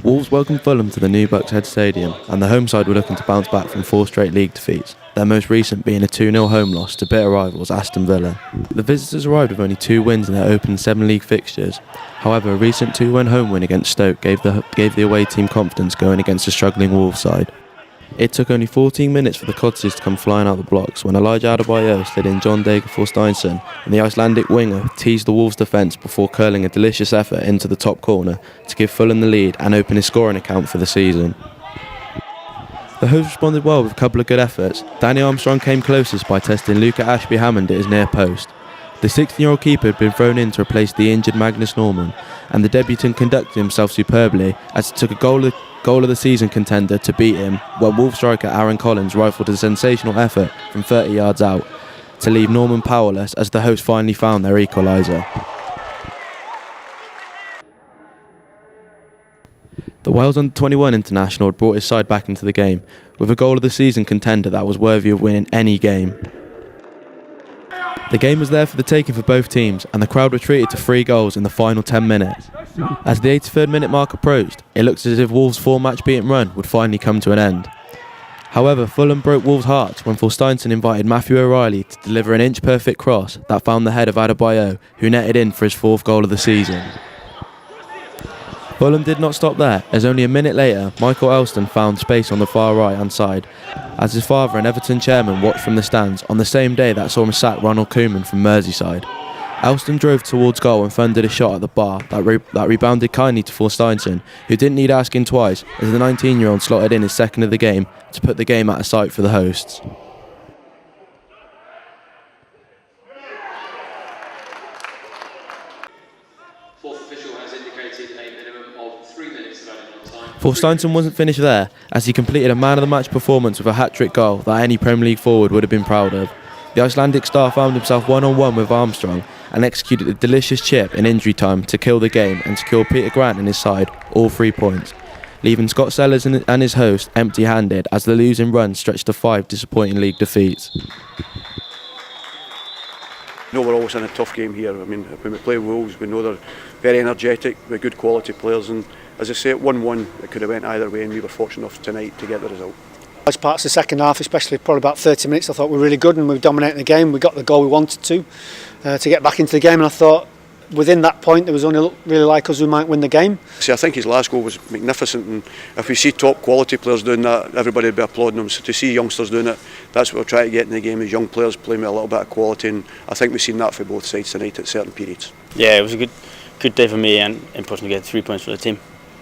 Wolves welcomed Fulham to the new Buckshead Stadium, and the home side were looking to bounce back from 4 straight league defeats, their most recent being a 2-0 home loss to bitter rivals Aston Villa. The visitors arrived with only 2 wins in their opening 7 league fixtures. However, a recent 2-1 home win against Stoke gave the away team confidence going against a struggling Wolves side. It took only 14 minutes for the Cottagers to come flying out the blocks when Elijah Adebayo slid in John Dager-Forsteinsson, and the Icelandic winger teased the Wolves' defence before curling a delicious effort into the top corner to give Fulham the lead and open his scoring account for the season. The hosts responded well with a couple of good efforts. Danny Armstrong came closest by testing Luca Ashby-Hammond at his near post. The 16-year-old keeper had been thrown in to replace the injured Magnus Norman, and the debutant conducted himself superbly as he took a goal of the season contender to beat him when Wolves striker Aaron Collins rifled a sensational effort from 30 yards out to leave Norman powerless as the hosts finally found their equaliser. The Wales under-21 international had brought his side back into the game with a goal of the season contender that was worthy of winning any game. The game was there for the taking for both teams, and the crowd retreated to 3 goals in the final 10 minutes. As the 83rd minute mark approached, it looked as if Wolves' 4-match beaten run would finally come to an end. However, Fulham broke Wolves' hearts when Forsteinsson invited Matthew O'Reilly to deliver an inch-perfect cross that found the head of Adebayo, who netted in for his 4th goal of the season. Fulham did not stop there, as only a minute later, Michael Elston found space on the far right-hand side, as his father and Everton chairman watched from the stands on the same day that saw him sack Ronald Koeman from Merseyside. Elston drove towards goal and thundered a shot at the bar that rebounded kindly to Forsteinsson, who didn't need asking twice, as the 19-year-old slotted in his 2nd of the game to put the game out of sight for the hosts. Forsteinsson wasn't finished there, as he completed a man-of-the-match performance with a hat-trick goal that any Premier League forward would have been proud of. The Icelandic star found himself one-on-one with Armstrong and executed a delicious chip in injury time to kill the game and secure Peter Grant and his side all 3 points, leaving Scott Sellers and his host empty-handed as the losing run stretched to 5 disappointing league defeats. We're always in a tough game here. I mean, when we play Wolves, we know they're very energetic, with good quality players, and as I say, at 1-1, it could have went either way, and we were fortunate enough tonight to get the result. As parts of the second half, especially probably about 30 minutes, I thought we were really good and we were dominating the game. We got the goal we wanted to get back into the game, and I thought within that point there was only really like us who might win the game. See, I think his last goal was magnificent, and if we see top quality players doing that, everybody will be applauding them. So to see youngsters doing it, that's what we're trying to get in the game, is young players playing with a little bit of quality, and I think we've seen that for both sides tonight at certain periods. Yeah, it was a good day for me and important to get 3 points for the team.